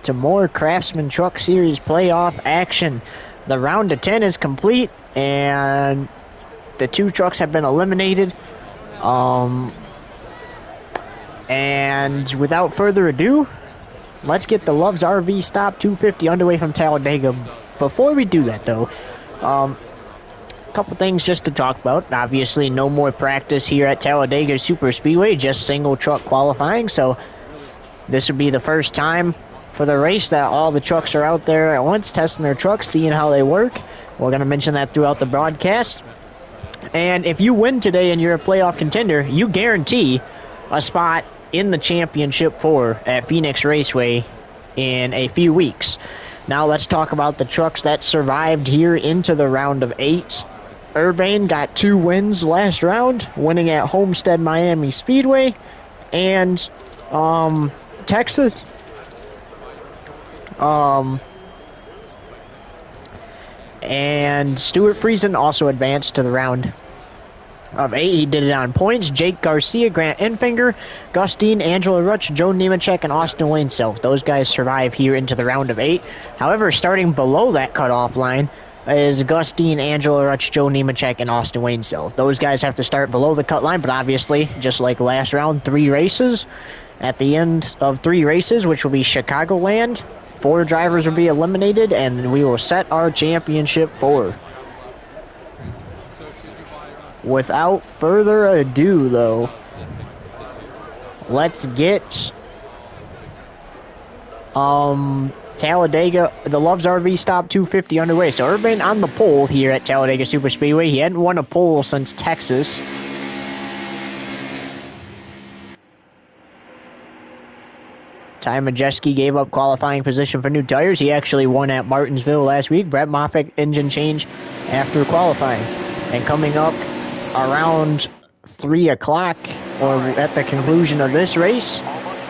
To more Craftsman Truck Series playoff action. The round of 10 is complete, and the two trucks have been eliminated. And without further ado, let's get the Love's RV Stop 250 underway from Talladega. Before we do that, though, a couple things just to talk about. Obviously, no more practice here at Talladega Superspeedway, just single truck qualifying, so this would be the first time for the race that all the trucks are out there at once, testing their trucks, seeing how they work. We're going to mention that throughout the broadcast. And if you win today and you're a playoff contender, you guarantee a spot in the championship 4 at Phoenix Raceway in a few weeks. Now let's talk about the trucks that survived here into the round of 8. Urbane got 2 wins last round, winning at Homestead Miami Speedway and Texas. And Stuart Friesen also advanced to the round of 8. He did it on points. Jake Garcia, Grant Enfinger, Gustine, Angela Rutsch, Joe Nemechek, and Austin Wayne Self. Those guys survive here into the round of 8. However, starting below that cutoff line is Gustine, Angela Rutsch, Joe Nemechek, and Austin Wayne Self. Those guys have to start below the cut line, but obviously, just like last round, 3 races. At the end of 3 races, which will be Chicagoland, 4 drivers will be eliminated, and we will set our championship 4. Without further ado, though, let's get Talladega, the Love's RV Stop 250 underway. So Urbane on the pole here at Talladega Superspeedway. He hadn't won a pole since Texas. Ty Majeski gave up qualifying position for new tires. He actually won at Martinsville last week. Brett Moffitt engine change after qualifying. And coming up around 3 o'clock, or at the conclusion of this race,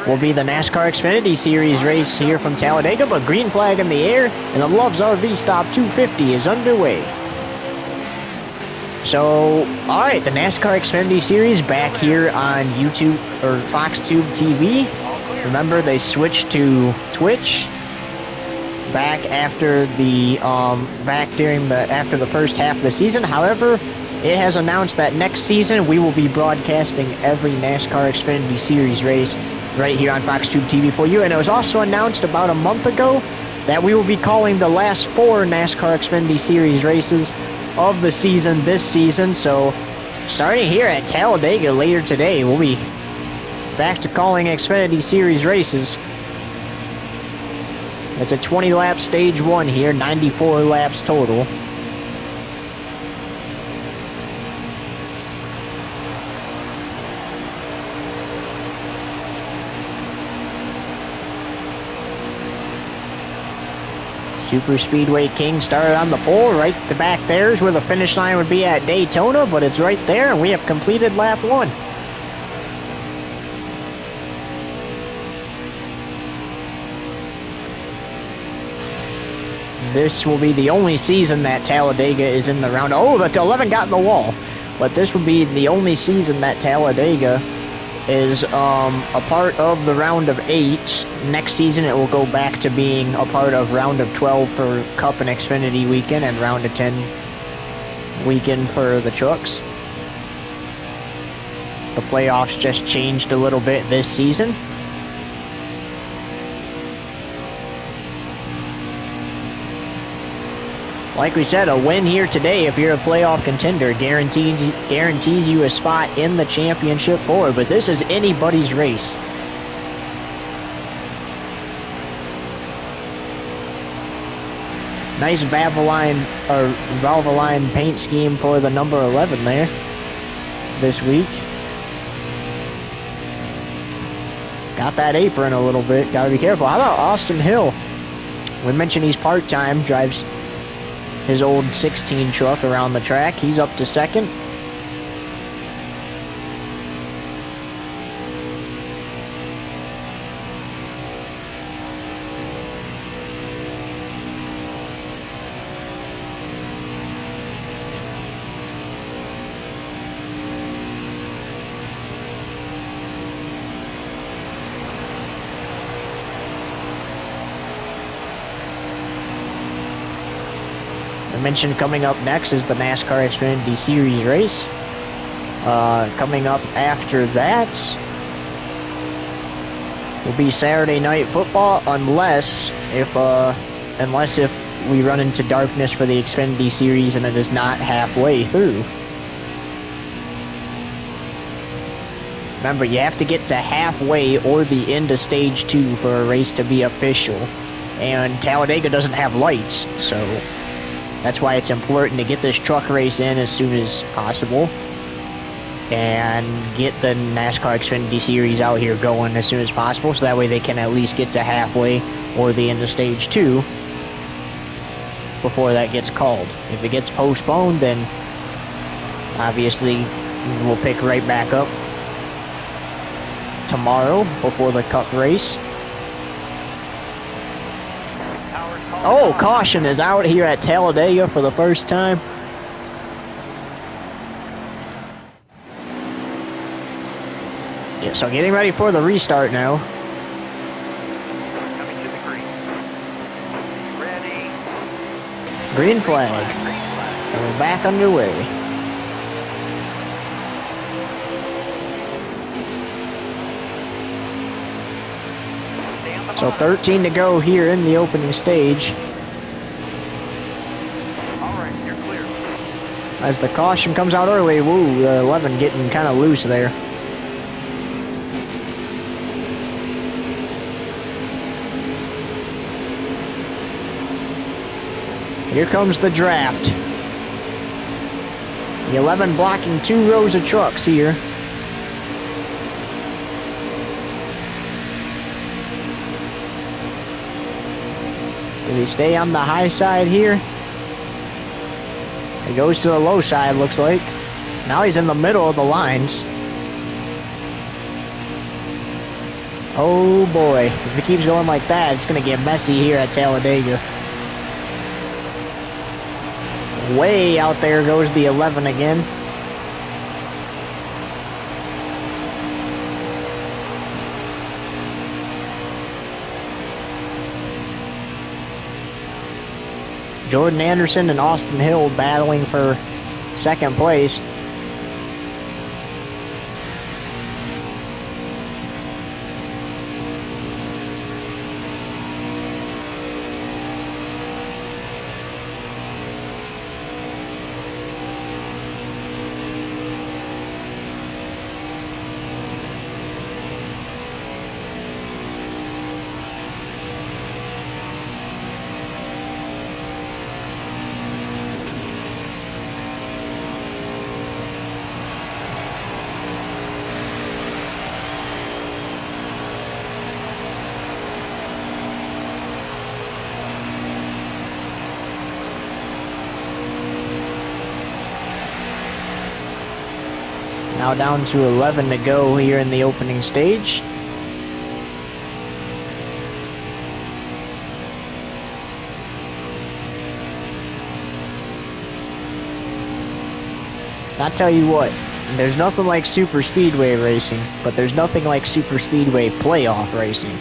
will be the NASCAR Xfinity Series race here from Talladega. But green flag in the air, and the Love's RV Stop 250 is underway. So, alright, the NASCAR Xfinity Series back here on YouTube, or FoxTube TV. Remember, they switched to Twitch back after the after the first half of the season. However, it has announced that next season we will be broadcasting every NASCAR Xfinity Series race right here on FoxTube TV for you. And it was also announced about a month ago that we will be calling the last 4 NASCAR Xfinity Series races of the season this season. So, starting here at Talladega later today, we'll be back to calling Xfinity Series races. It's a 20-lap stage 1 here, 94 laps total. Superspeedway King started on the pole. Right the back there is where the finish line would be at Daytona, but it's right there, and we have completed lap 1. This will be the only season that Talladega is in the round. Oh, the 11 got in the wall. But this will be the only season that Talladega is a part of the round of 8. Next season, it will go back to being a part of round of 12 for Cup and Xfinity weekend, and round of 10 weekend for the trucks. The playoffs just changed a little bit this season. Like we said, a win here today, if you're a playoff contender, guarantees you a spot in the championship 4. But this is anybody's race. Nice Valvoline paint scheme for the number 11 there this week. Got that apron a little bit. Got to be careful. How about Austin Hill? We mentioned he's part-time, drives his old 16 truck around the track. He's up to 2nd. I mentioned coming up next is the NASCAR Xfinity Series race. Coming up after that will be Saturday Night Football, unless if we run into darkness for the Xfinity Series and it is not halfway through. Remember, you have to get to halfway or the end of stage 2 for a race to be official. And Talladega doesn't have lights, so that's why it's important to get this truck race in as soon as possible. And get the NASCAR Xfinity Series out here going as soon as possible, so that way they can at least get to halfway or the end of stage 2 before that gets called. If it gets postponed, then obviously we'll pick right back up tomorrow before the Cup race. Oh, caution is out here at Talladega for the first time. Yeah, so getting ready for the restart now. Coming to the green. Ready. Green flag. And we're back underway. So 13 to go here in the opening stage. Alright, you're clear. As the caution comes out early, woo, the 11 getting kind of loose there. Here comes the draft. The 11 blocking 2 rows of trucks here. Does he stay on the high side here? He goes to the low side, looks like. Now he's in the middle of the lines. Oh boy, if it keeps going like that, it's going to get messy here at Talladega. Way out there goes the 11 again. Jordan Anderson and Austin Hill battling for second place. Now down to 11 to go here in the opening stage. I'll tell you what, there's nothing like Superspeedway racing, but there's nothing like Superspeedway playoff racing.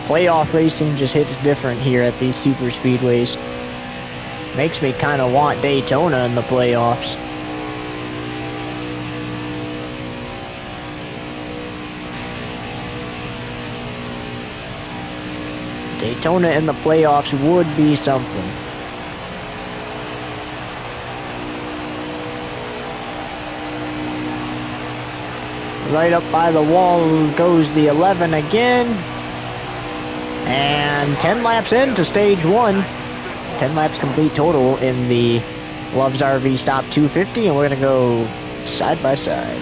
Playoff racing just hits different here at these Superspeedways. Makes me kind of want Daytona in the playoffs. Daytona in the playoffs would be something. Right up by the wall goes the 11 again. And 10 laps into stage 1. 10 laps complete total in the Love's RV Stop 250, and we're going to go side by side.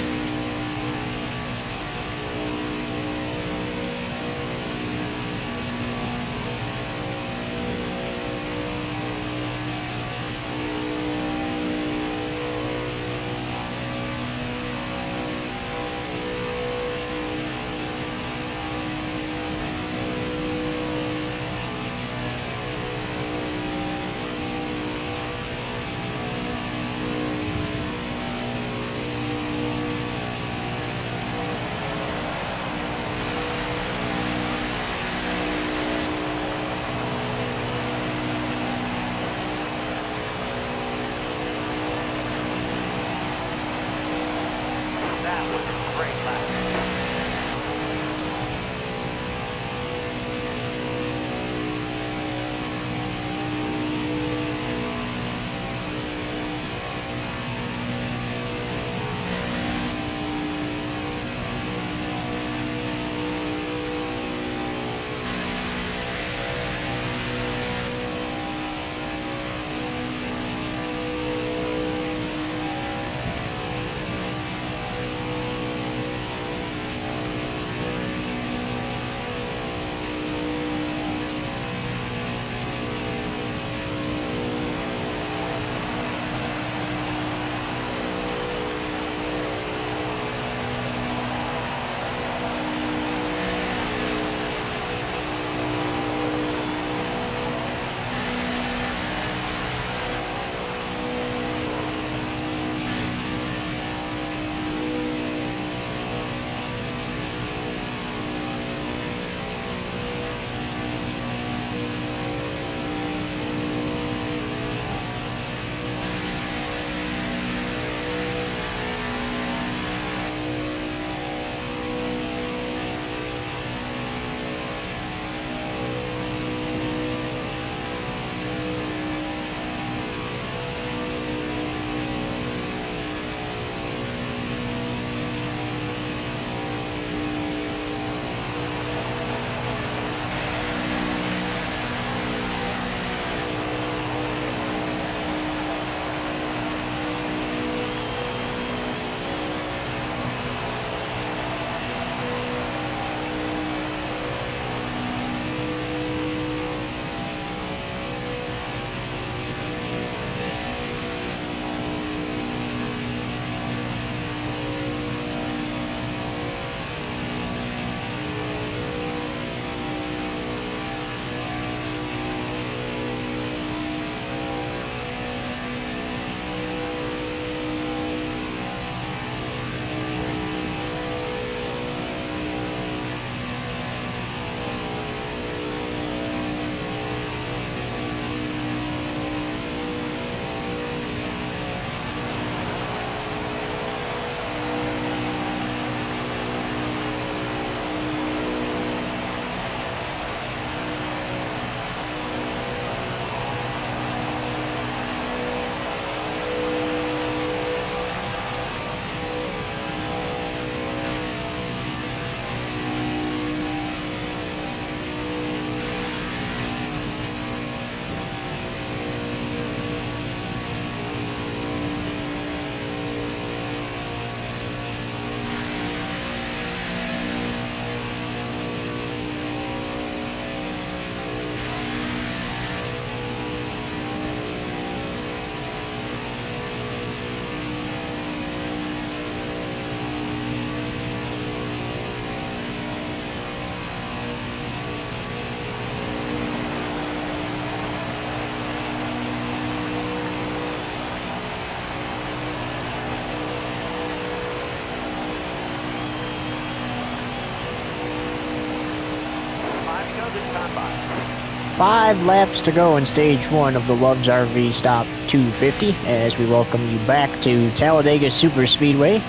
5 laps to go in stage 1 of the Love's RV Stop 250 as we welcome you back to Talladega Superspeedway.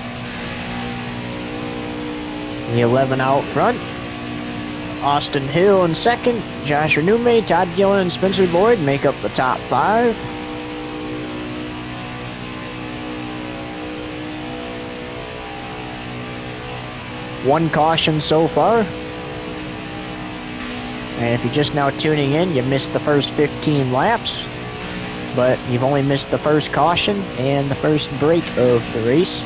The 11 out front. Austin Hill in second. Josh Renume, Todd Gillen, and Spencer Boyd make up the top 5. One caution so far. And if you're just now tuning in, you missed the first 15 laps. But you've only missed the first caution and the first break of the race.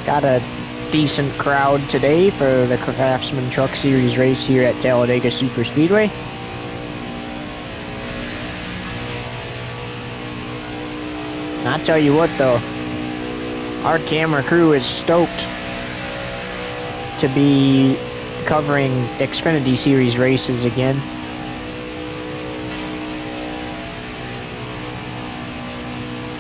Got a decent crowd today for the Craftsman Truck Series race here at Talladega Superspeedway. And I'll tell you what though, our camera crew is stoked to be covering Xfinity Series races again.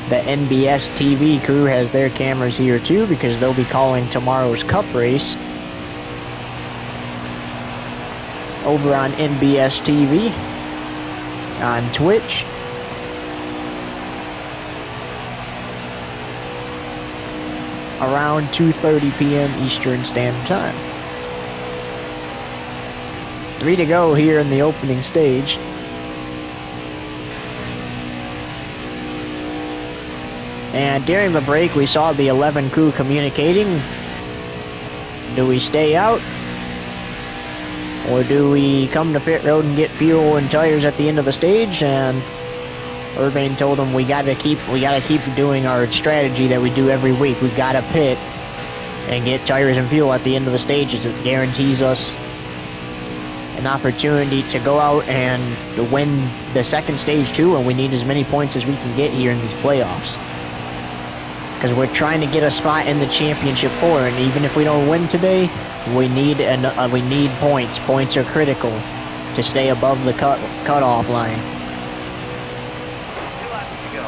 The NBS TV crew has their cameras here too because they'll be calling tomorrow's Cup race over on NBS TV on Twitch. Around 2:30 p.m. Eastern Standard Time. 3 to go here in the opening stage. And during the break, we saw the 11 crew communicating. Do we stay out? Or do we come to pit road and get fuel and tires at the end of the stage? And Urbane told them we gotta keep doing our strategy that we do every week. We've gotta pit and get tires and fuel at the end of the stages. It guarantees us an opportunity to go out and win the second stage too, and we need as many points as we can get here in these playoffs. Because we're trying to get a spot in the championship 4, and even if we don't win today, we need points. Points are critical to stay above the cutoff line. 2 laps to go.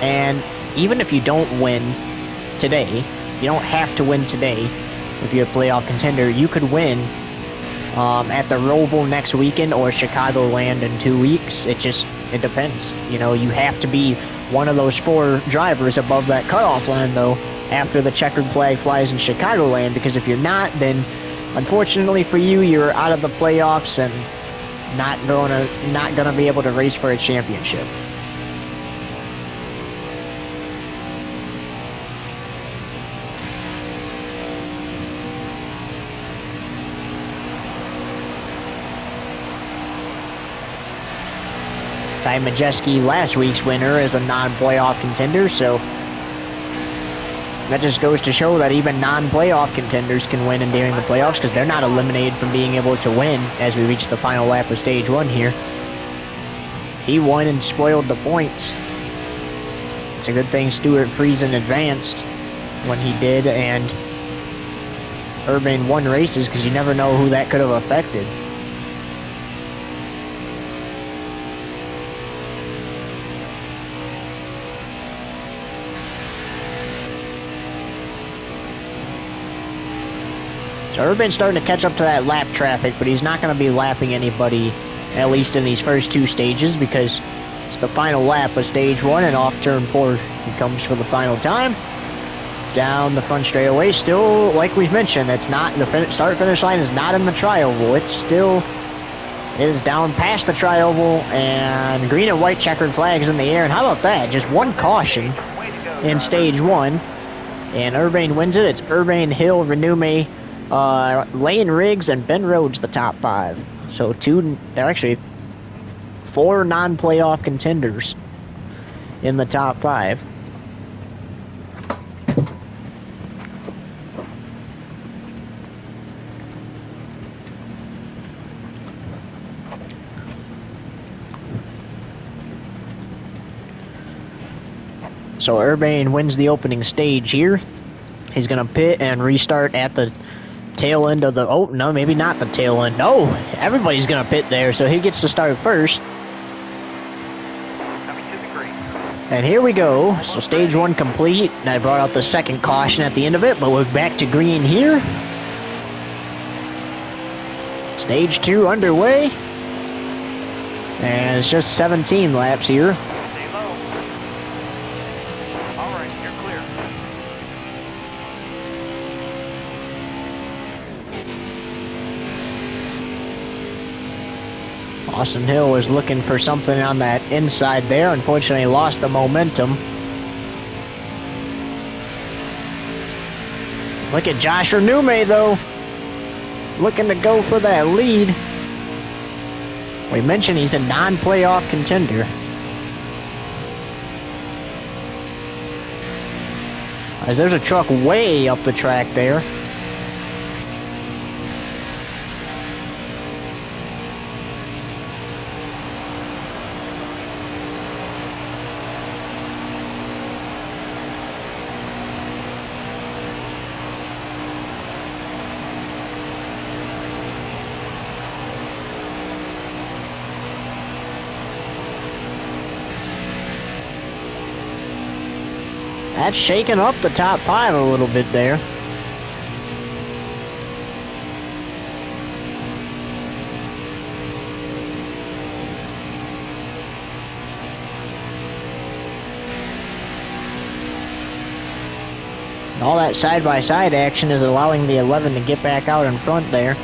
And even if you don't win today, you don't have to win today. If you're a playoff contender, you could win at the Roval next weekend or Chicagoland in 2 weeks. It depends. You know, you have to be one of those 4 drivers above that cutoff line, though, after the checkered flag flies in Chicagoland, because if you're not, then unfortunately for you, you're out of the playoffs and not gonna be able to race for a championship. Ty Majeski, last week's winner, is a non-playoff contender, so that just goes to show that even non-playoff contenders can win during the playoffs because they're not eliminated from being able to win as we reach the final lap of stage 1 here. He won and spoiled the points. It's a good thing Stuart Friesen advanced when he did, and Urbane won races because you never know who that could have affected. So Urban's starting to catch up to that lap traffic, but he's not going to be lapping anybody, at least in these first 2 stages, because it's the final lap of stage 1, and off turn 4 he comes for the final time. Down the front straightaway, still, like we've mentioned, it's not, the start-finish line is not in the tri-oval. It is down past the tri-oval, and green and white checkered flags in the air, and how about that? Just 1 caution in stage 1, and Urbane wins it. It's Urbane, Hill, Renume, Lane Riggs, and Ben Rhodes, the top 5. So 4 non-playoff contenders in the top 5. So Urbane wins the opening stage here. He's going to pit and restart at the tail end of the... Oh, no, maybe not the tail end. No, everybody's going to pit there, so he gets to start first. Coming to the green. And here we go. So stage 1 complete. And I brought out the second caution at the end of it, but we're back to green here. Stage 2 underway. And it's just 17 laps here. Stay low. All right, you're clear. Austin Hill was looking for something on that inside there. Unfortunately, lost the momentum. Look at Josh Renume, though. Looking to go for that lead. We mentioned he's a non-playoff contender. As there's a truck way up the track there. That's shaking up the top 5 a little bit there. All that side-by-side action is allowing the 11 to get back out in front there.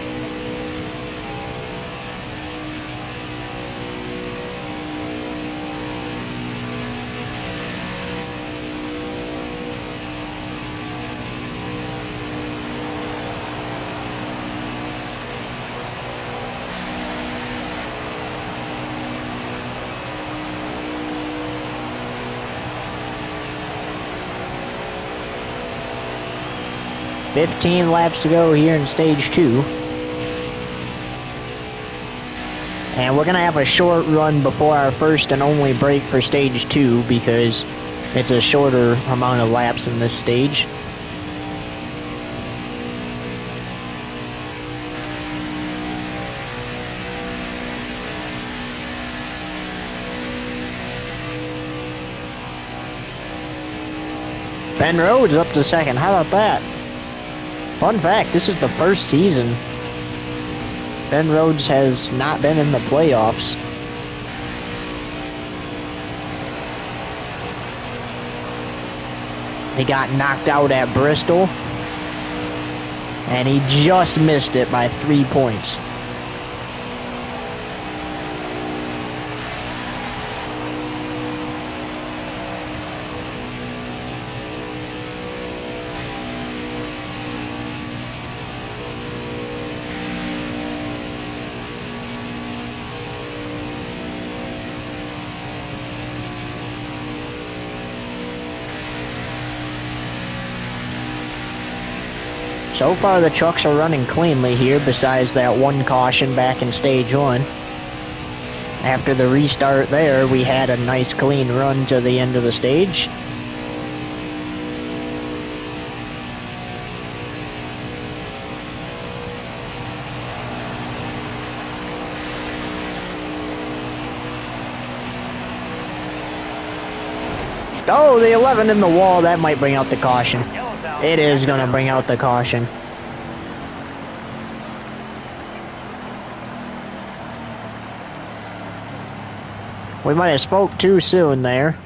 $15 laps to go here in stage 2. And we're going to have a short run before our first and only break for stage 2 because it's a shorter amount of laps in this stage. Ben Rhodes up to second. How about that? Fun fact, this is the first season Ben Rhodes has not been in the playoffs. He got knocked out at Bristol, and he just missed it by 3 points. So far the trucks are running cleanly here, besides that one caution back in stage 1. After the restart there, we had a nice clean run to the end of the stage. Oh, the 11 in the wall, that might bring out the caution. It is going to bring out the caution. We might have spoke too soon there.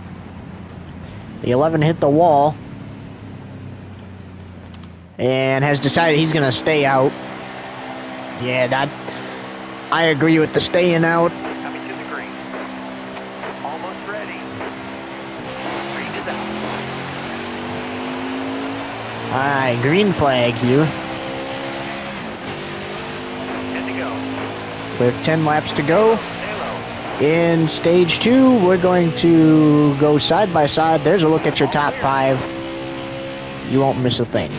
The 11 hit the wall. And has decided he's going to stay out. Yeah, that... I agree with the staying out. Coming to the green. Almost ready. Green is out. Alright, green flag here. 10 to go. With 10 laps to go. Stay low. In stage 2, we're going to go side by side. There's a look at your top 5. You won't miss a thing.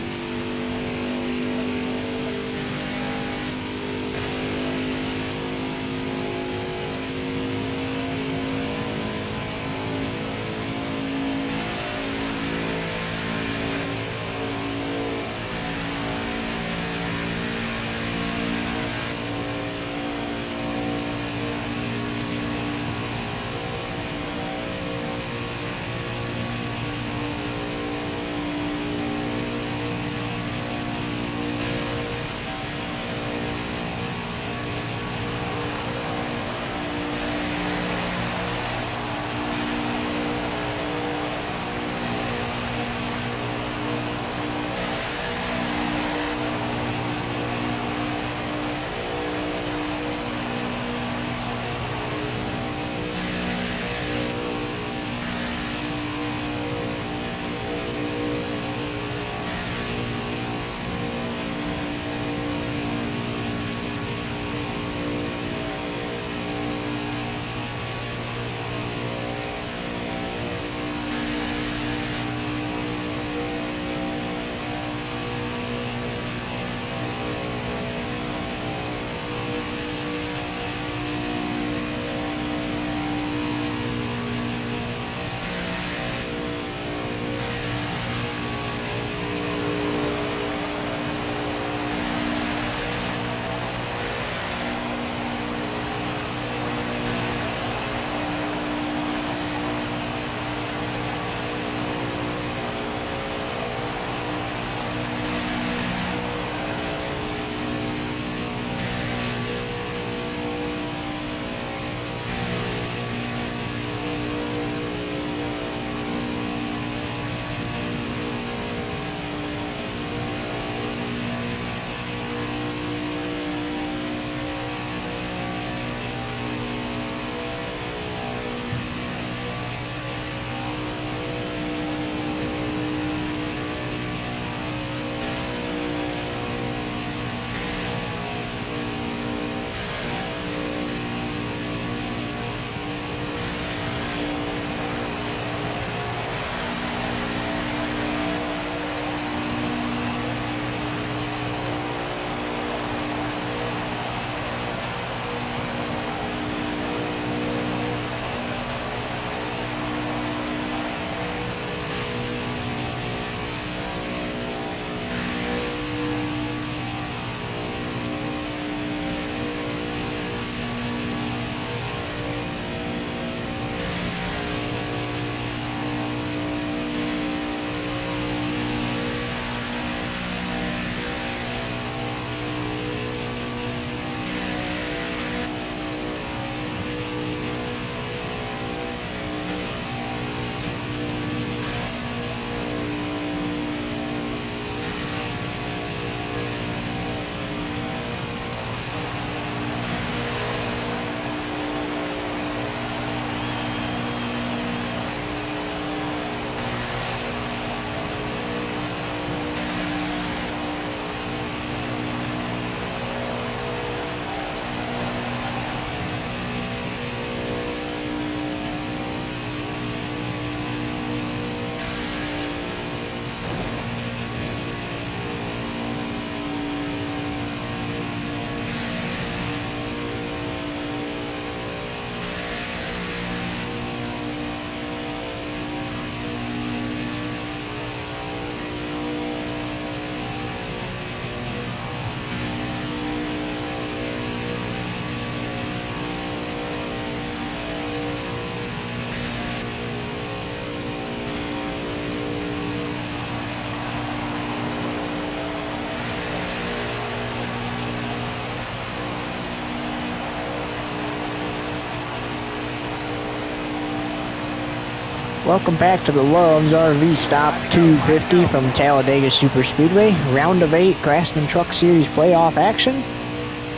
Welcome back to the Loves RV Stop 250 from Talladega Superspeedway. Round of 8 Craftsman Truck Series playoff action.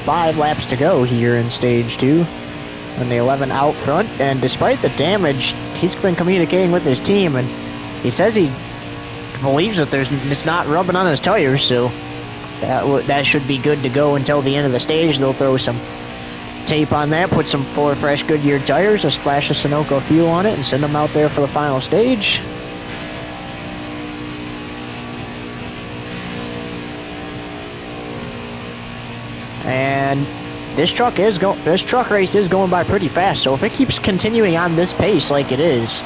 5 laps to go here in Stage 2. And the 11 out front. And despite the damage, he's been communicating with his team. And he says he believes that it's not rubbing on his tires. So that should be good to go until the end of the stage. They'll throw some tape on that, put some 4 fresh Goodyear tires, a splash of Sunoco fuel on it, and send them out there for the final stage. And this truck race is going by pretty fast, so if it keeps continuing on this pace like it is,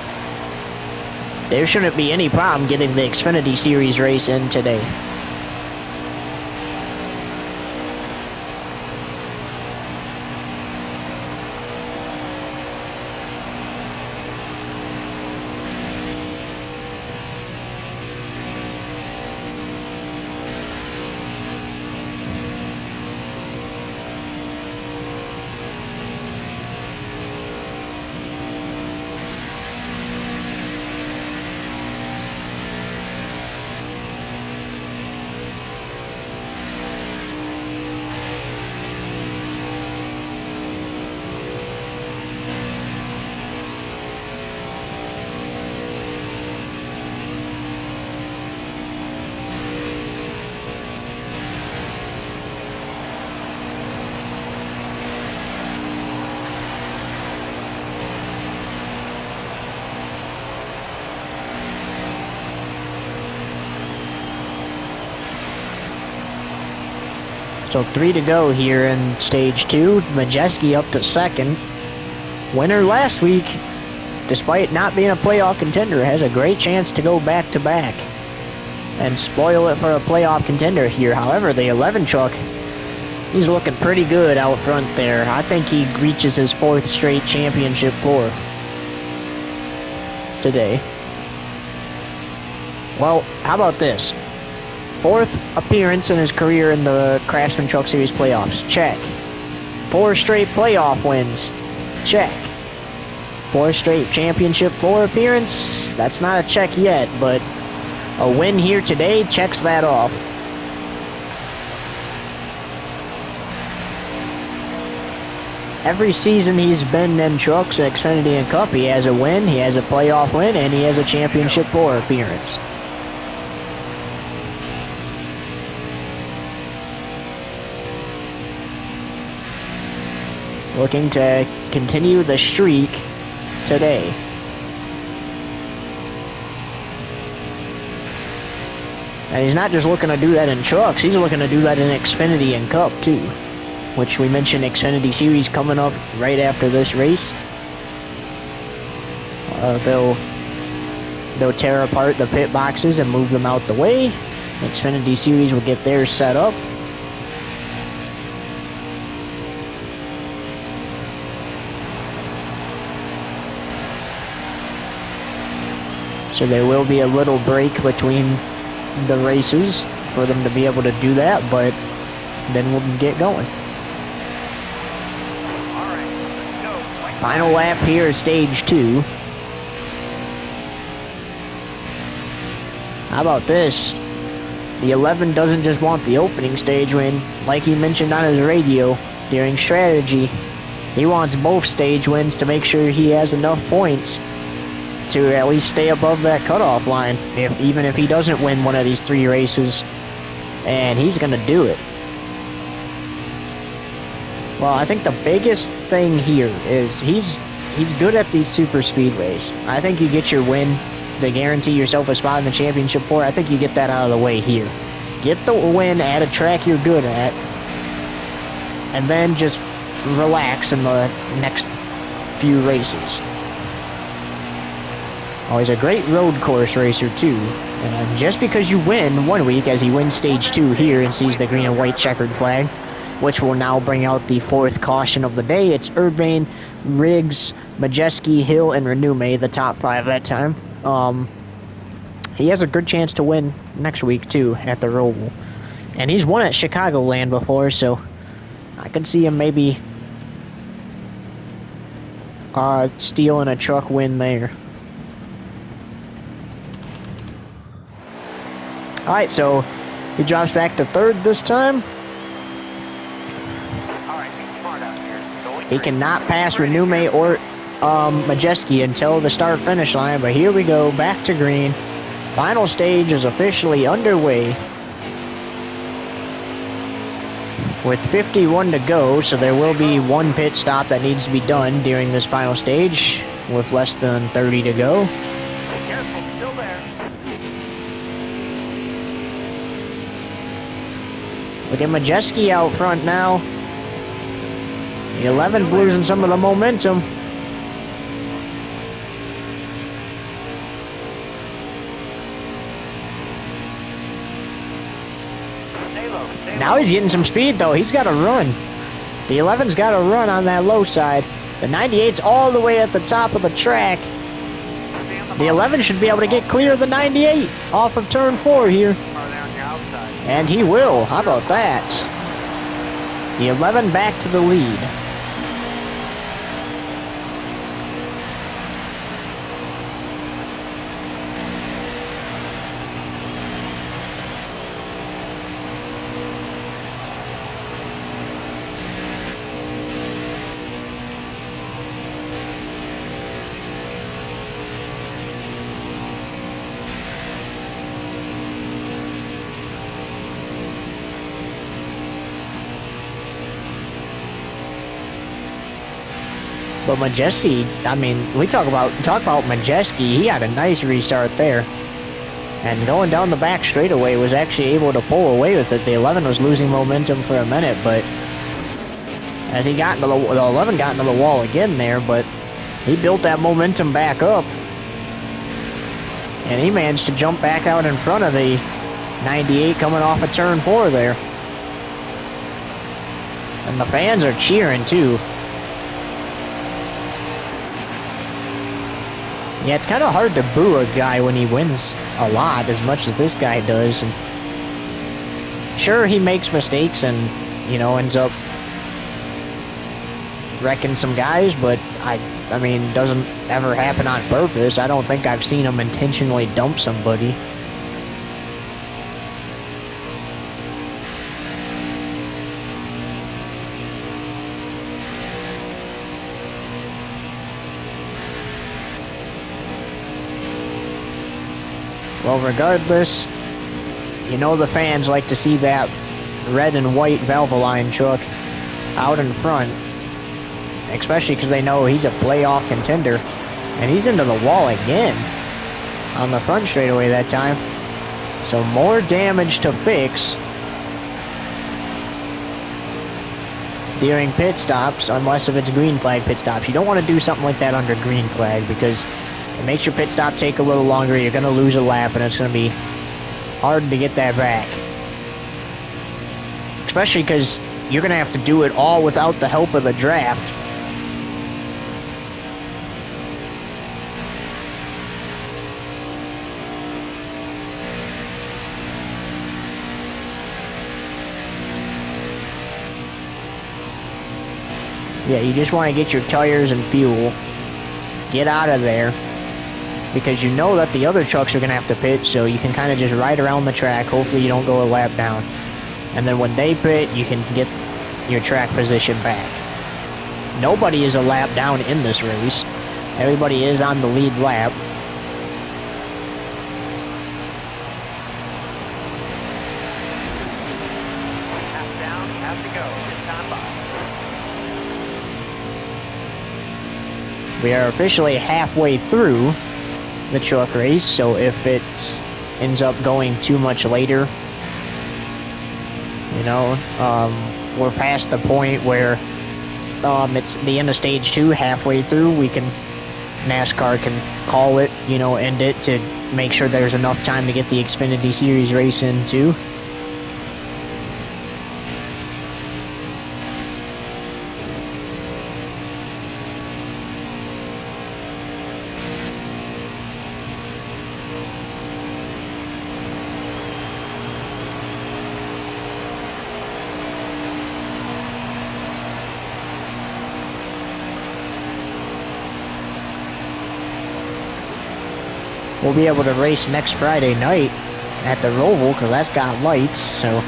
there shouldn't be any problem getting the Xfinity Series race in today. So 3 to go here in Stage 2. Majeski up to second. Winner last week, despite not being a playoff contender, has a great chance to go back-to-back and spoil it for a playoff contender here. However, the 11 truck, he's looking pretty good out front there. I think he reaches his 4th straight championship floor today. Well, how about this? 4th appearance in his career in the Craftsman Truck Series playoffs. Check. 4 straight playoff wins. Check. 4 straight championship floor appearance. That's not a check yet, but a win here today checks that off. Every season he's been in trucks, Xfinity and Cup, he has a win, he has a playoff win, and he has a championship floor appearance. Looking to continue the streak today. And he's not just looking to do that in trucks, he's looking to do that in Xfinity and Cup too, which we mentioned Xfinity Series coming up right after this race. They'll tear apart the pit boxes and move them out the way. Xfinity Series will get theirs set up. So there will be a little break between the races for them to be able to do that, but then we'll get going. All right, let's go. Final lap here is Stage 2. How about this? The 11 doesn't just want the opening stage win, like he mentioned on his radio during strategy. He wants both stage wins to make sure he has enough points to at least stay above that cutoff line, even if he doesn't win one of these 3 races, and he's going to do it. Well, I think the biggest thing here is he's good at these super speedways. I think you get your win to guarantee yourself a spot in the championship floor. I think you get that out of the way here. Get the win at a track you're good at, and then just relax in the next few races. Oh, he's a great road course racer, too. And just because you win one week, as he wins Stage 2 here and sees the green and white checkered flag, which will now bring out the 4th caution of the day. It's Urbane, Riggs, Majeski, Hill, and Renume, the top 5 that time. He has a good chance to win next week, too, at the Roval. And he's won at Chicagoland before, so I could see him maybe stealing a truck win there. Alright, so he drops back to third this time. Alright, be smart out here. Going He green. cannot pass Ready Renume here. or Majeski until the start-finish line, but here we go, back to green. Final stage is officially underway. With 51 to go, so there will be one pit stop that needs to be done during this final stage, with less than 30 to go. Be careful, still there. Look at Majeski out front now. The 11's losing some of the momentum. Stay low, stay Now low. he's getting some speed though. He's got to run. The 11's got to run on that low side. The 98's all the way at the top of the track. Stay on The 11 should be able to get clear of the 98 off of turn 4 here. farther on your outside. And he will. How about that? The 11 back to the lead. But Majeski, I mean, we talk about Majeski. He had a nice restart there, and going down the back straightaway was actually able to pull away with it. The 11 was losing momentum for a minute, but as he got into the 11 got into the wall again there, but he built that momentum back up, and he managed to jump back out in front of the 98 coming off of turn 4 there. And the fans are cheering too. Yeah, it's kind of hard to boo a guy when he wins a lot as much as this guy does. And sure, he makes mistakes and, you know, ends up wrecking some guys, but I mean, doesn't ever happen on purpose. I don't think I've seen him intentionally dump somebody. Well, regardless, you know the fans like to see that red and white Valvoline truck out in front, especially because they know he's a playoff contender. And he's into the wall again on the front straightaway that time. So more damage to fix during pit stops, unless if it's green flag pit stops. You don't want to do something like that under green flag because it makes your pit stop take a little longer. You're going to lose a lap, and it's going to be hard to get that back. Especially because you're going to have to do it all without the help of the draft. Yeah, you just want to get your tires and fuel. Get out of there. Because you know that the other trucks are going to have to pit, so you can kind of just ride around the track. Hopefully you don't go a lap down. And then when they pit, you can get your track position back. Nobody is a lap down in this race. Everybody is on the lead lap. Half down, half to go. This time by. We are officially halfway through the truck race, so if it ends up going too much later, you know, we're past the point where it's the end of stage 2, halfway through, NASCAR can call it, you know, end it to make sure there's enough time to get the Xfinity Series race in too. We'll be able to race next Friday night at the Roval because that's got lights, so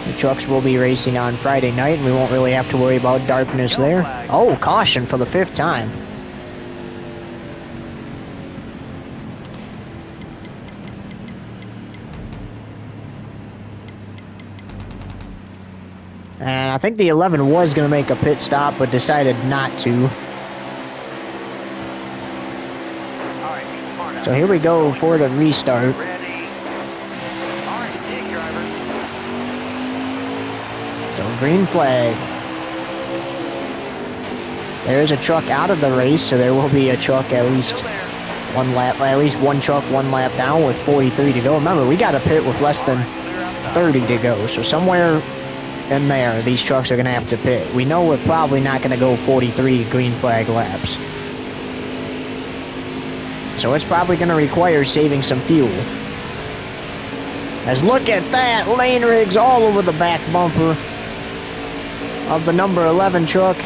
the trucks will be racing on Friday night, and we won't really have to worry about darkness there. Oh, caution for the 5th time. And I think the 11 was going to make a pit stop, but decided not to. So here we go for the restart. So green flag. There's a truck out of the race, so there will be a truck at least one truck 1 lap down with 43 to go. Remember, we got a pit with less than 30 to go, so somewhere in there, these trucks are going to have to pit. We know we're probably not going to go 43 green flag laps. So it's probably going to require saving some fuel. As look at that, lane rigs all over the back bumper of the number 11 truck.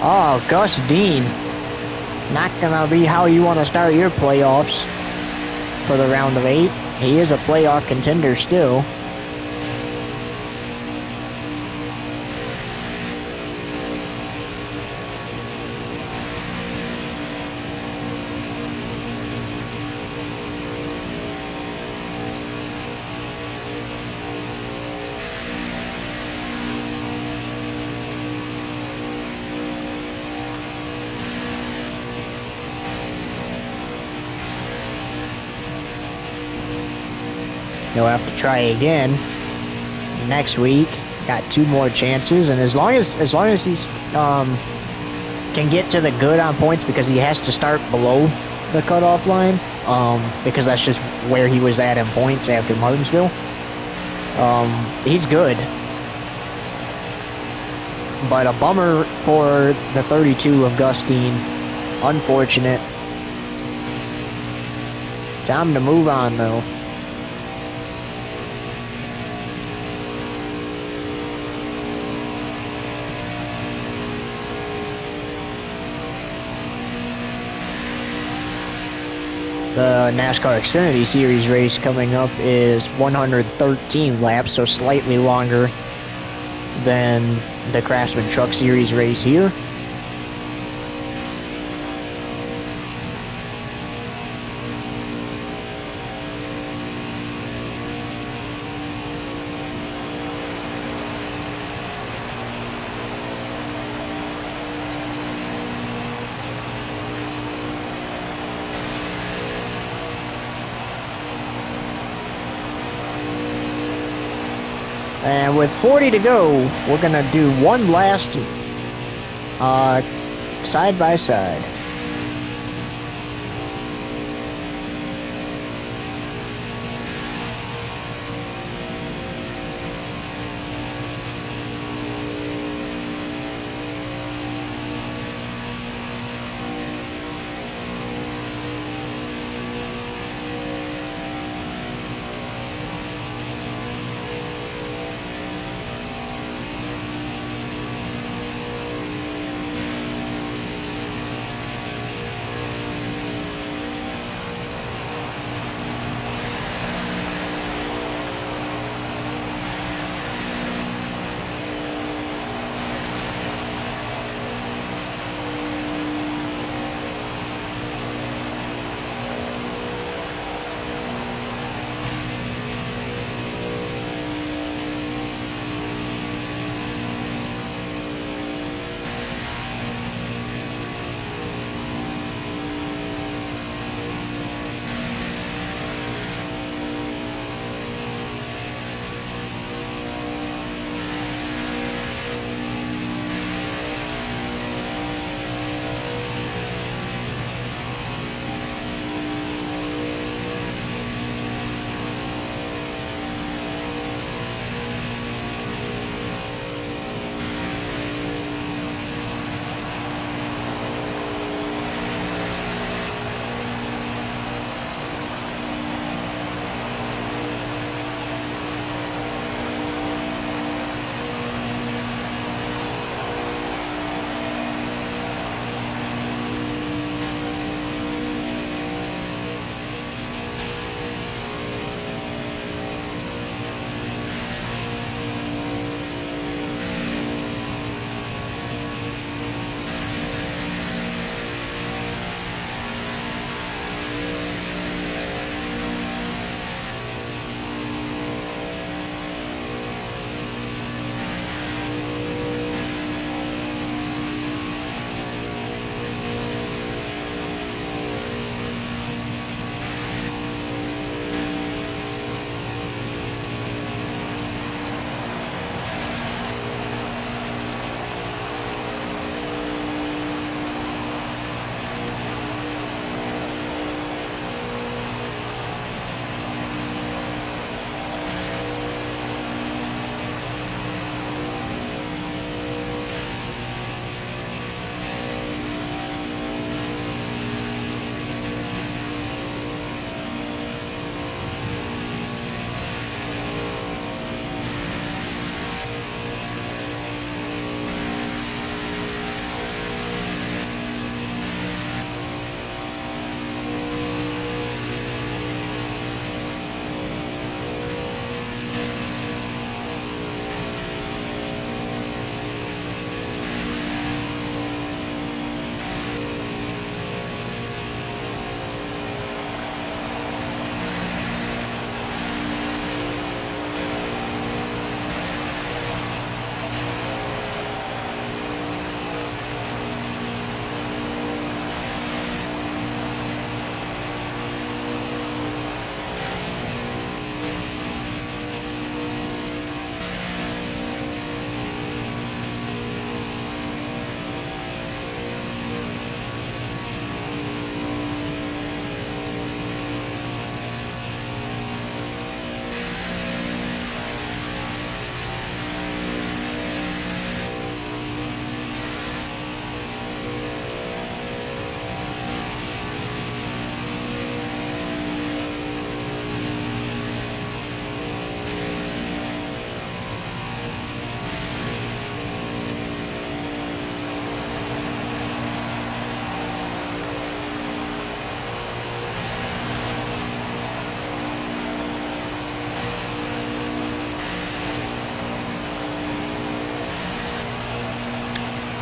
Oh, Gus Dean. Not gonna be how you want to start your playoffs for the round of 8. He is a playoff contender still. He'll have to try again next week. Got 2 more chances, and as long as he's can get to the good on points, because he has to start below the cutoff line, because that's just where he was at in points after Martinsville. He's good, but a bummer for the 32 of Gustine. Unfortunate. Time to move on though. The NASCAR Xfinity Series race coming up is 113 laps, so slightly longer than the Craftsman Truck Series race here. And with 40 to go, we're going to do one last side by side.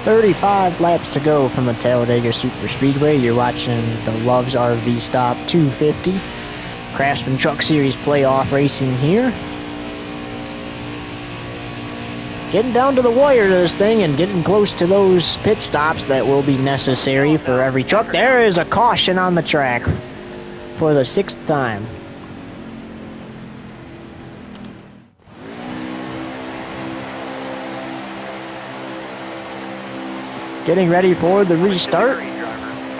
35 laps to go from the Talladega Superspeedway. You're watching the Love's RV Stop 250. Craftsman Truck Series playoff racing here. Getting down to the wire to this thing and getting close to those pit stops that will be necessary for every truck. There is a caution on the track for the 6th time. Getting ready for the restart.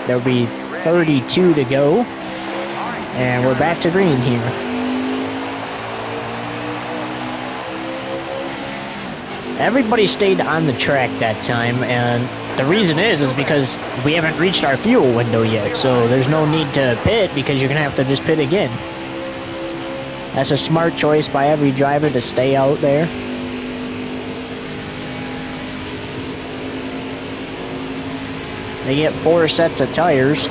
There'll be 32 to go. And we're back to green here. Everybody stayed on the track that time, and the reason is because we haven't reached our fuel window yet, so there's no need to pit because you're going to have to just pit again. That's a smart choice by every driver to stay out there. They get 4 sets of tires.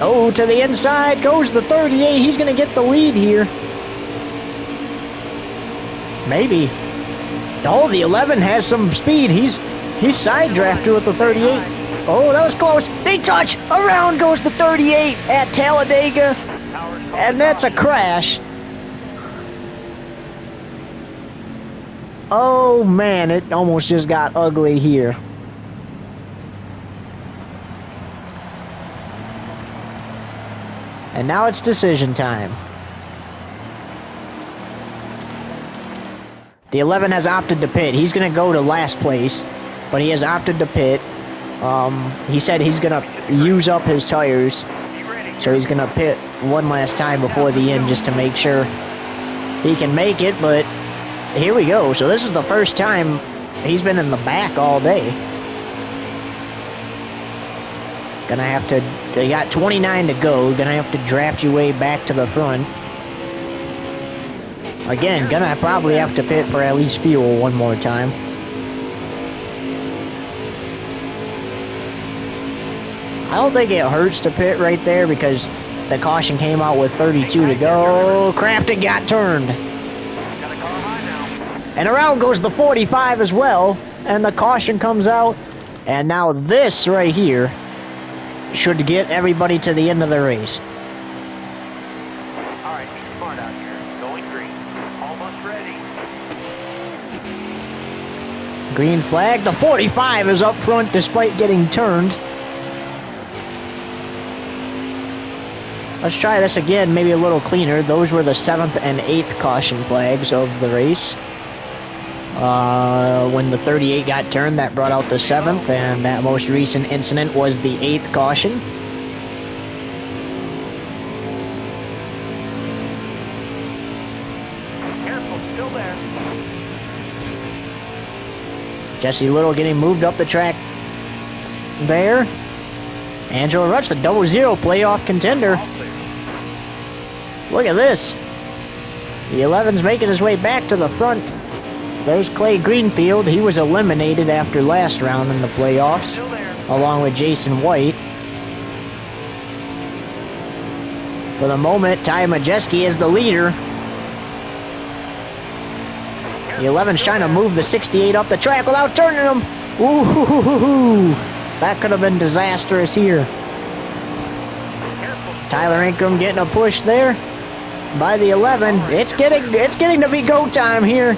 Oh, to the inside goes the 38. He's going to get the lead here. Maybe. Oh, the 11 has some speed. He's side drafted with the 38. Oh, that was close. They touch. Around goes the 38 at Talladega. And that's a crash. Oh, man, it almost just got ugly here. And now it's decision time. The 11 has opted to pit. He's going to go to last place, but he has opted to pit. He said he's going to use up his tires, so he's going to pit one last time before the end just to make sure he can make it, but here we go. So this is the first time he's been in the back all day. Gonna have to, they got 29 to go, gonna have to draft your way back to the front. Again, gonna probably have to pit for at least fuel one more time. I don't think it hurts to pit right there because the caution came out with 32 to go. Craftsman got turned. And around goes the 45 as well, and the caution comes out. And now this right here should get everybody to the end of the race. All right, be smart out here. Going green. Almost ready. Green flag. The 45 is up front despite getting turned. Let's try this again, maybe a little cleaner. Those were the 7th and 8th caution flags of the race. When the 38 got turned, that brought out the 7th, and that most recent incident was the 8th caution. Careful, still there. Jesse Little getting moved up the track there. Angela Rutsch, the 00 playoff contender. Look at this. The 11's making his way back to the front. There's Clay Greenfield. He was eliminated after last round in the playoffs, along with Jason White. For the moment, Ty Majeski is the leader. The 11's trying to move the 68 up the track without turning him. Ooh, that could have been disastrous here. Tyler Ingram getting a push there by the 11. It's getting to be go time here.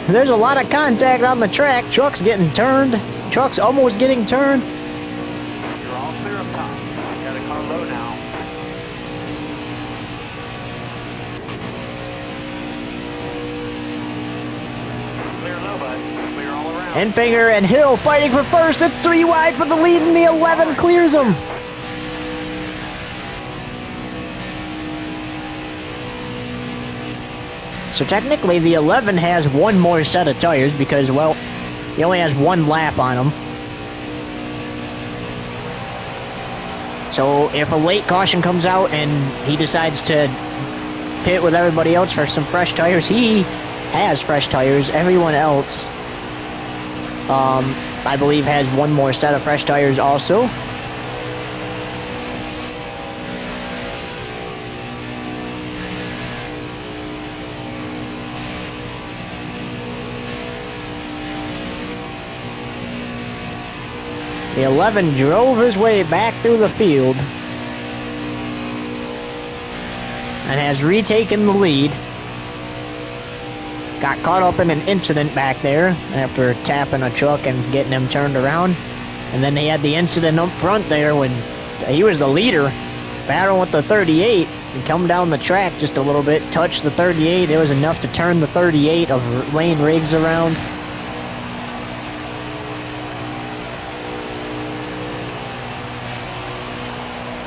There's a lot of contact on the track. Truck's getting turned. Truck's almost getting turned. You're all clear up top. You got a car low now. Clear low, bud. Clear all around. Enfinger and Hill fighting for first. It's 3 wide for the lead, and the 11 clears them. So technically, the 11 has one more set of tires because, well, he only has 1 lap on him. So if a late caution comes out and he decides to pit with everybody else for some fresh tires, he has fresh tires. Everyone else, I believe, has 1 more set of fresh tires also. The 11 drove his way back through the field and has retaken the lead. Got caught up in an incident back there after tapping a truck and getting him turned around. And then they had the incident up front there when he was the leader, battling with the 38, and come down the track just a little bit, touched the 38. It was enough to turn the 38 of Lane Riggs around.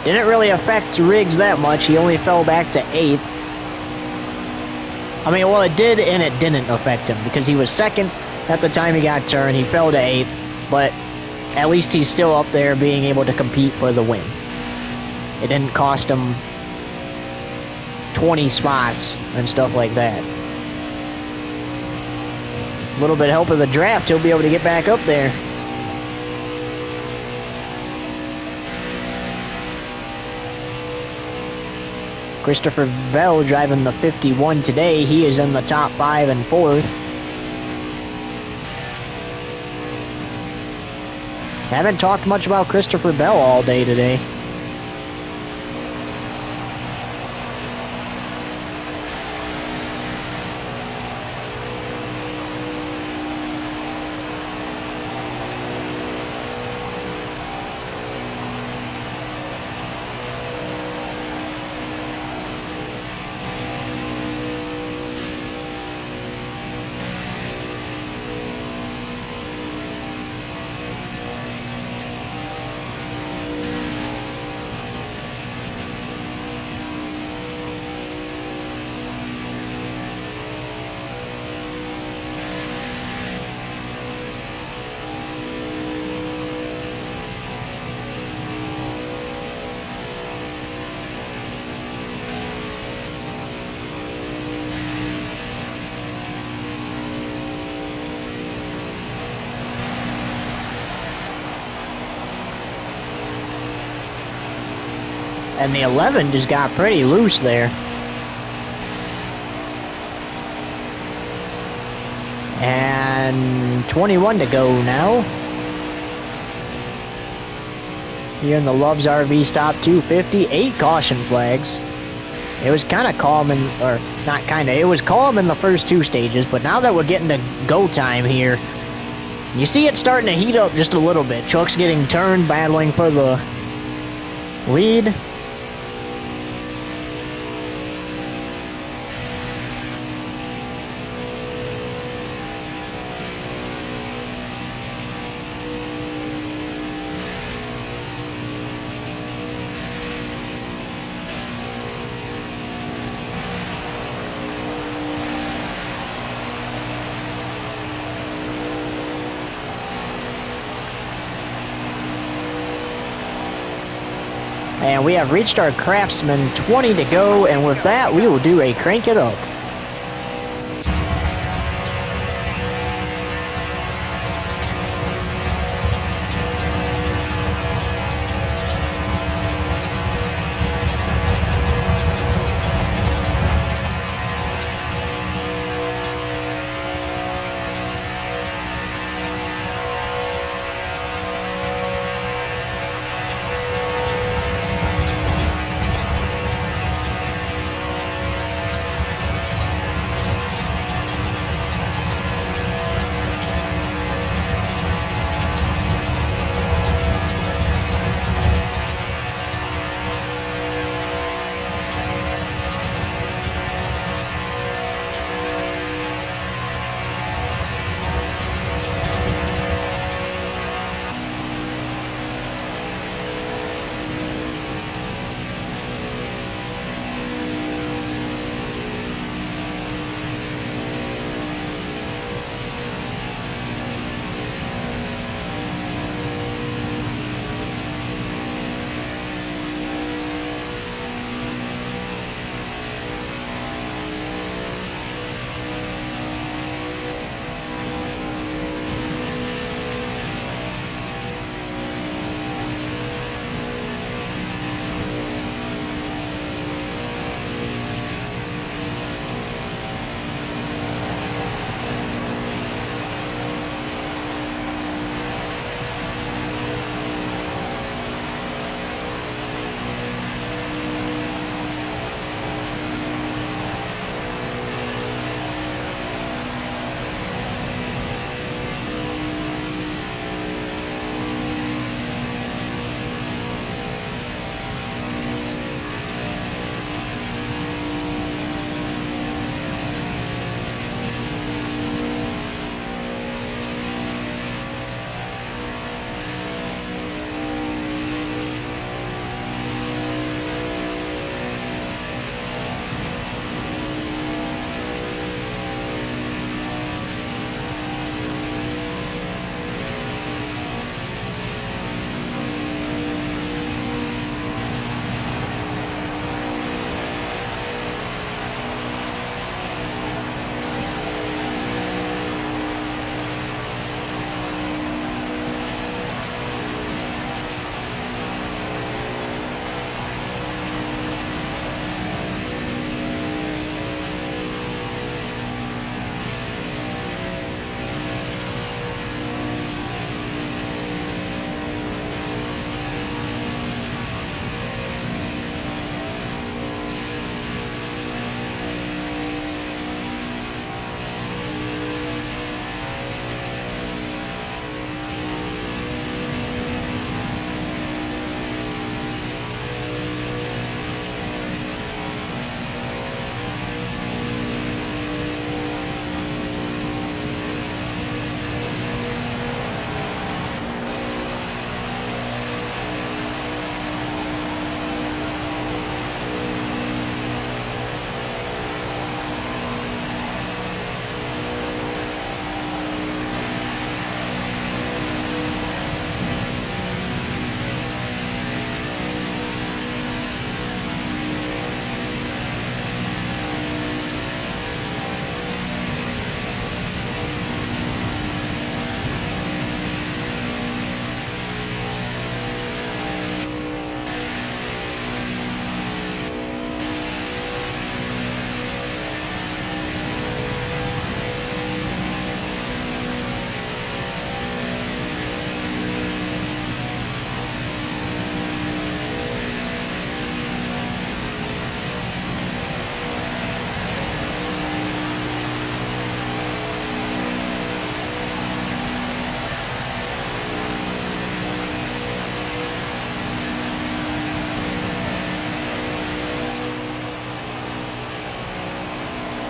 Didn't really affect Riggs that much. He only fell back to 8th. I mean, well, it did and it didn't affect him because he was 2nd at the time he got turned. He fell to 8th, but at least he's still up there being able to compete for the win. It didn't cost him 20 spots and stuff like that. A little bit of help of the draft, he'll be able to get back up there. Christopher Bell driving the 51 today. He is in the top 5 and 4th. Haven't talked much about Christopher Bell all day today. And the 11 just got pretty loose there. And 21 to go now. Here in the Love's RV Stop 250, 8 caution flags. It was kind of calm, or not kind of, it was calm in the first 2 stages, but now that we're getting to go time here, you see it starting to heat up just a little bit. Trucks getting turned, battling for the lead. And we have reached our Craftsman, 20 to go, and with that, we will do a crank it up.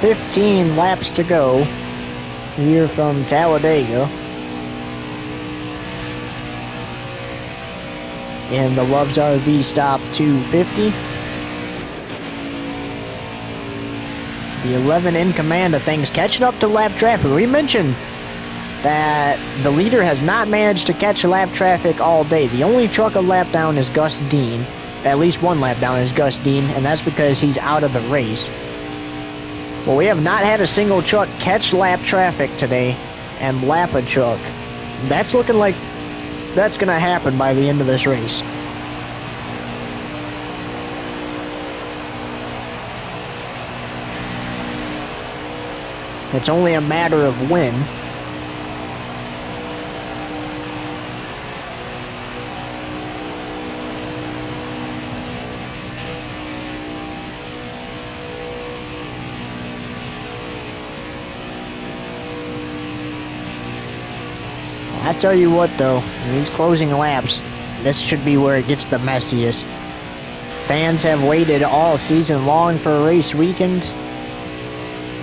15 laps to go here from Talladega. In the Love's RV Stop 250. The 11 in command of things, catching up to lap traffic. We mentioned that the leader has not managed to catch lap traffic all day. The only truck a lap down is Gus Dean. At least one lap down is Gus Dean, and that's because he's out of the race. Well, we have not had a single truck catch lap traffic today and lap a truck. That's looking like that's going to happen by the end of this race. It's only a matter of when. I tell you what though, in these closing laps, this should be where it gets the messiest. Fans have waited all season long for a race weekend,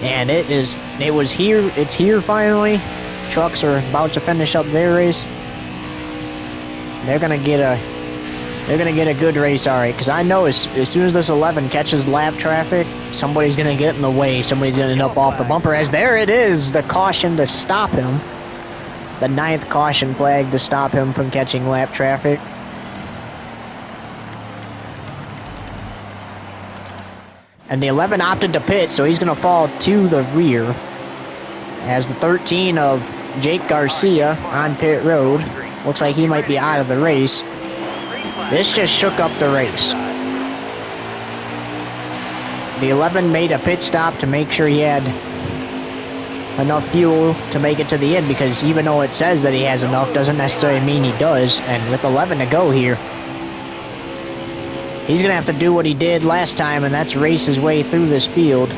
and it's here finally. Trucks are about to finish up their race. They're gonna get a good race, alright, because I know as soon as this 11 catches lap traffic, somebody's gonna get in the way, somebody's gonna end up off the bumper, as there it is, the caution to stop him. The 9th caution flag to stop him from catching lap traffic. And the 11 opted to pit, so he's going to fall to the rear. As the 13 of Jake Garcia on pit road. Looks like he might be out of the race. This just shook up the race. The 11 made a pit stop to make sure he had enough fuel to make it to the end, because even though it says that he has enough, doesn't necessarily mean he does. And with 11 to go here, he's going to have to do what he did last time, and that's race his way through this field.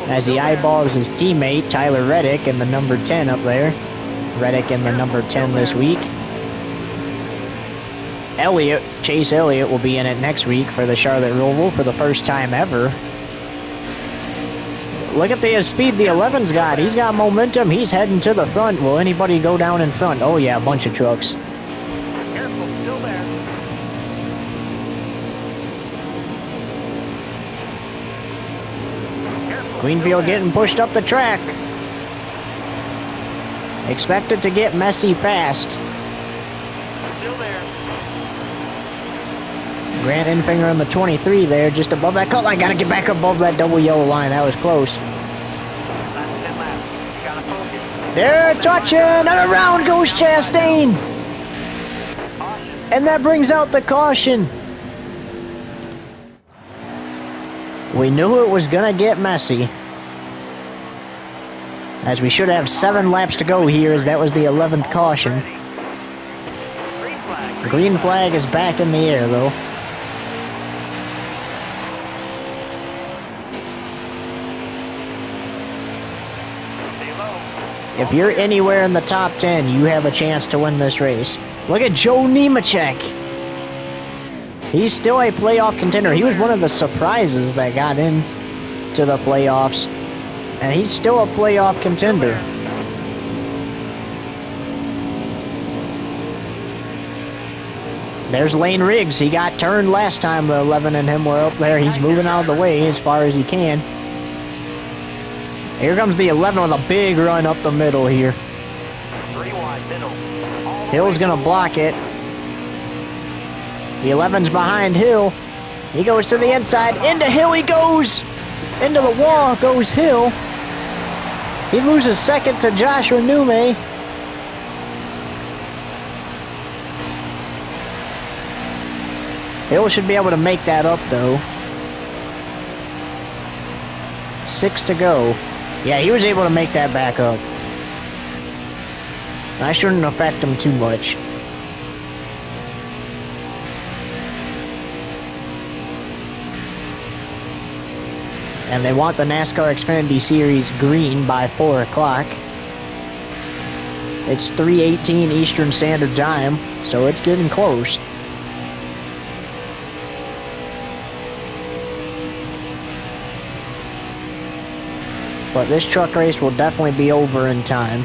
As he eyeballs his teammate, Tyler Reddick, in the number 10 up there. Reddick in the number 10 this week. Chase Elliott will be in it next week for the Charlotte Roval for the first time ever. Look at the speed the 11's got. He's got momentum. He's heading to the front. Will anybody go down in front? Oh yeah, a bunch of trucks. Careful, still there. Careful, Greenfield getting pushed up the track. Expected to get messy fast. Still there. Grant Enfinger on the 23 there, just above that cut line. Gotta get back above that double yellow line. That was close. Last 10 laps. You gotta focus. They're touching, and around goes Chastain. And that brings out the caution. We knew it was gonna get messy, as we should have 7 laps to go here, as that was the 11th caution. Green flag. The green flag is back in the air though. Stay low. If you're anywhere in the top 10, you have a chance to win this race. Look at Joe Nemechek. He's still a playoff contender. He was one of the surprises that got into the playoffs, and he's still a playoff contender. There's Lane Riggs. He got turned last time the 11 and him were up there. He's moving out of the way as far as he can. Here comes the 11 with a big run up the middle here. 3 wide middle. Hill's gonna block it. The 11's behind Hill. He goes to the inside. Into Hill he goes. Into the wall goes Hill. He loses second to Joshua Nume. Hill should be able to make that up though. 6 to go. Yeah, he was able to make that back up. That shouldn't affect him too much. And they want the NASCAR Xfinity Series green by 4 o'clock. It's 3:18 Eastern Standard Time, so it's getting close. But this truck race will definitely be over in time.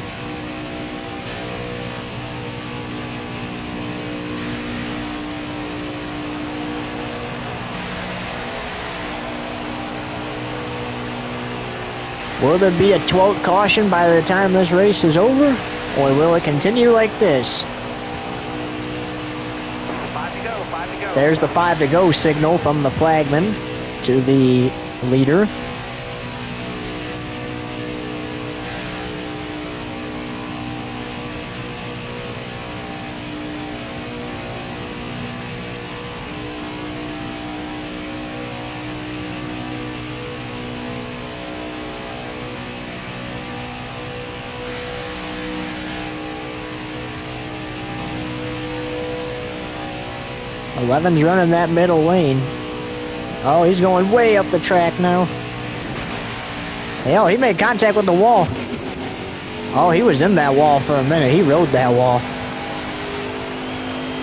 Will there be a 12th caution by the time this race is over? Or will it continue like this? 5 to go, 5 to go. There's the 5 to go signal from the flagman to the leader. Eleven's running that middle lane. Oh, he's going way up the track now. Hell, he made contact with the wall. Oh, he was in that wall for a minute. He rode that wall.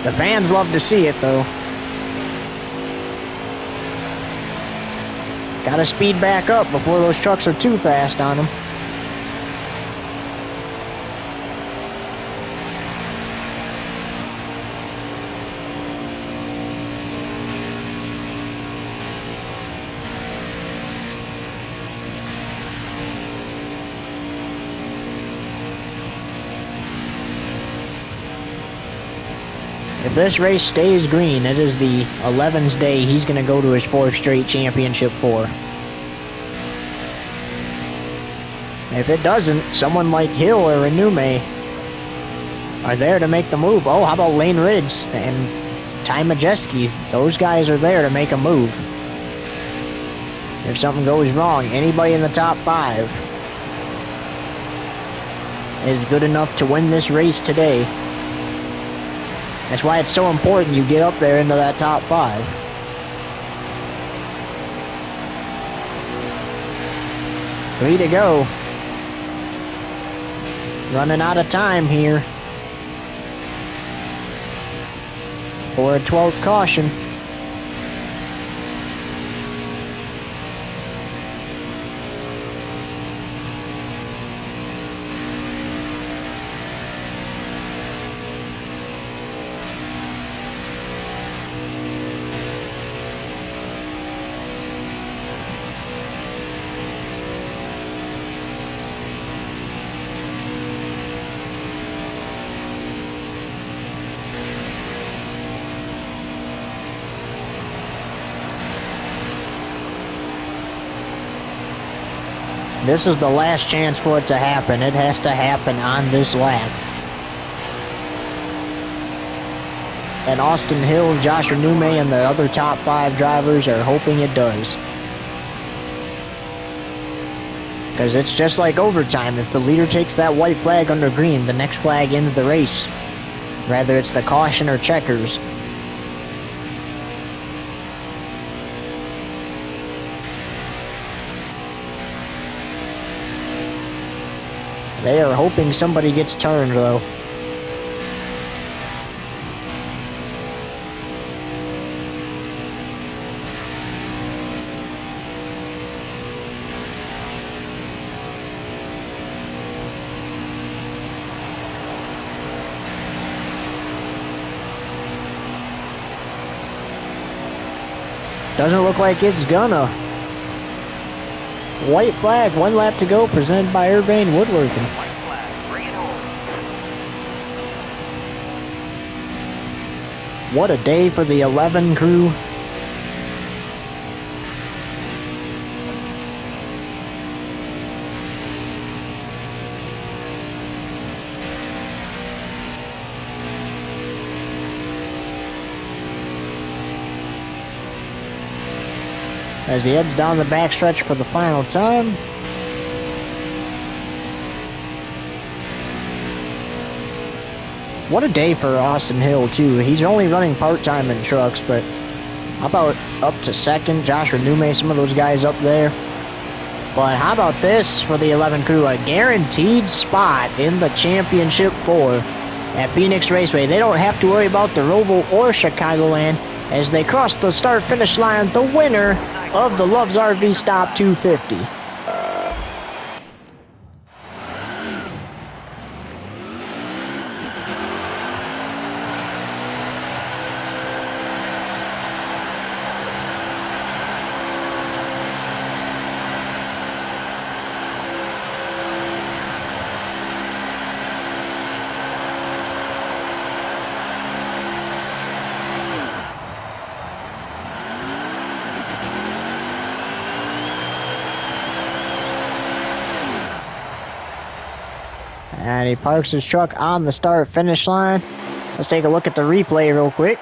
The fans love to see it, though. Gotta speed back up before those trucks are too fast on him. If this race stays green, it is the 11's day. He's going to go to his 4th straight championship 4. If it doesn't, someone like Hill or Inume are there to make the move. Oh, how about Lane Ridge and Ty Majeski? Those guys are there to make a move. If something goes wrong, anybody in the top 5 is good enough to win this race today. That's why it's so important you get up there into that top 5. Three to go. Running out of time here for a 12th caution. This is the last chance for it to happen. It has to happen on this lap. And Austin Hill, Josh Renume, and the other top 5 drivers are hoping it does. Because it's just like overtime. If the leader takes that white flag under green, the next flag ends the race. Whether it's the caution or checkers. They are hoping somebody gets turned, though. Doesn't look like it's gonna. White flag, 1 lap to go, presented by Urbane Woodworking. White flag, bring it home. What a day for the 11 crew. As he heads down the backstretch for the final time. What a day for Austin Hill, too. He's only running part-time in trucks, but how about up to 2nd? Josh Renume, some of those guys up there. But how about this for the 11 crew? A guaranteed spot in the Championship 4 at Phoenix Raceway. They don't have to worry about the Roval or Chicagoland as they cross the start-finish line. The winner of the Love's RV Stop 250. And he parks his truck on the start-finish line. Let's take a look at the replay real quick.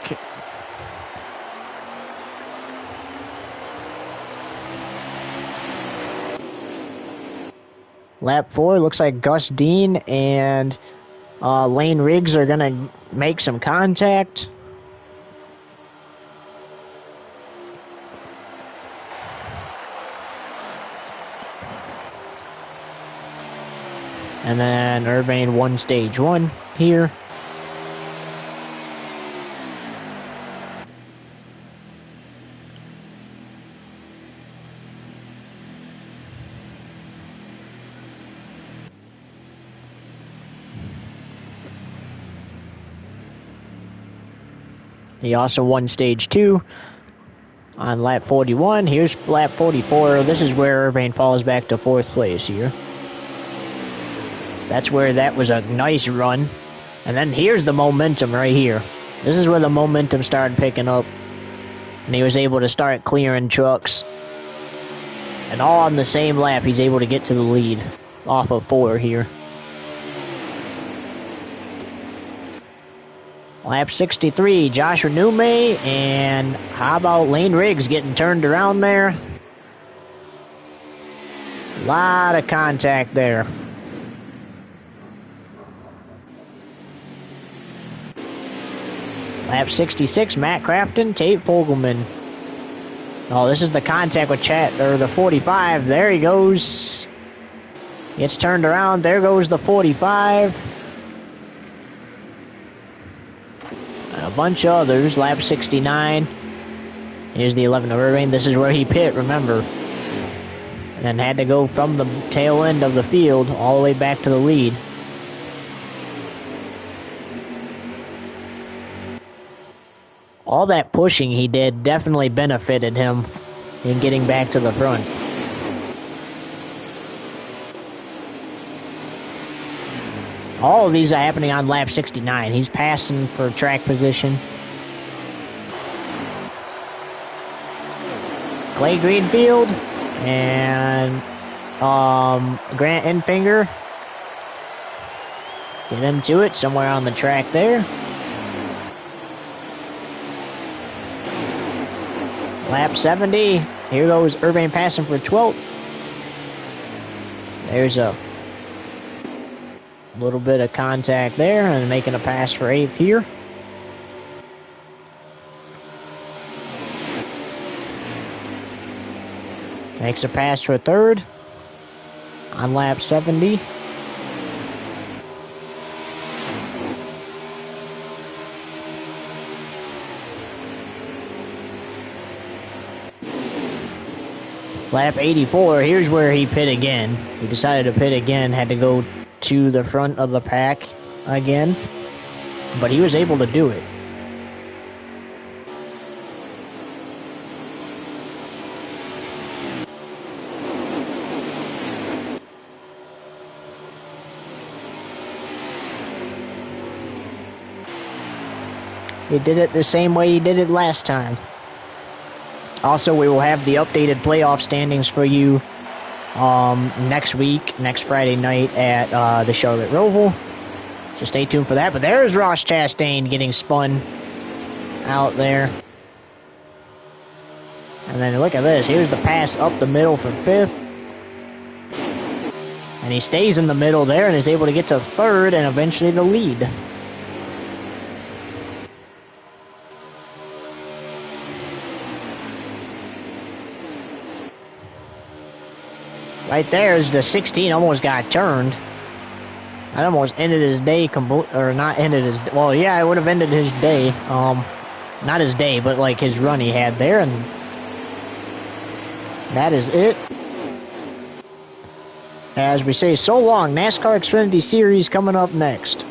Lap 4, looks like Gus Dean and Lane Riggs are going to make some contact. And then Urbane won stage 1 here. He also won stage 2 on lap 41. Here's lap 44. This is where Urbane falls back to 4th place here. That's where that was a nice run. And then here's the momentum right here. This is where the momentum started picking up. And he was able to start clearing trucks. And all on the same lap, he's able to get to the lead off of 4 here. Lap 63, Josh Renume, and how about Lane Riggs getting turned around there? A lot of contact there. Lap 66, Matt Crafton, Tate Fogelman. Oh, this is the contact with the 45. There he goes. Gets turned around. There goes the 45. A bunch of others. Lap 69. Here's the 11 of Urbane. This is where he pit, remember. And had to go from the tail end of the field all the way back to the lead. All that pushing he did definitely benefited him in getting back to the front. All of these are happening on lap 69. He's passing for track position. Clay Greenfield and Grant Enfinger get into it somewhere on the track there. Lap 70. Here goes Urbane passing for 12th. There's a little bit of contact there and making a pass for 8th here. Makes a pass for 3rd on lap 70. Lap 84, here's where he pit again. He decided to pit again, had to go to the front of the pack again, but he was able to do it. He did it the same way he did it last time. Also, we will have the updated playoff standings for you next week, next Friday night at the Charlotte Roval. So stay tuned for that. But there's Ross Chastain getting spun out there. And then look at this. Here's the pass up the middle for 5th. And he stays in the middle there and is able to get to 3rd and eventually the lead. Right there is the 16 almost got turned. That almost ended his day, or not ended his, well, yeah, it would have ended his day. Not his day, but like his run he had there, and that is it. As we say, so long, NASCAR Xfinity Series coming up next.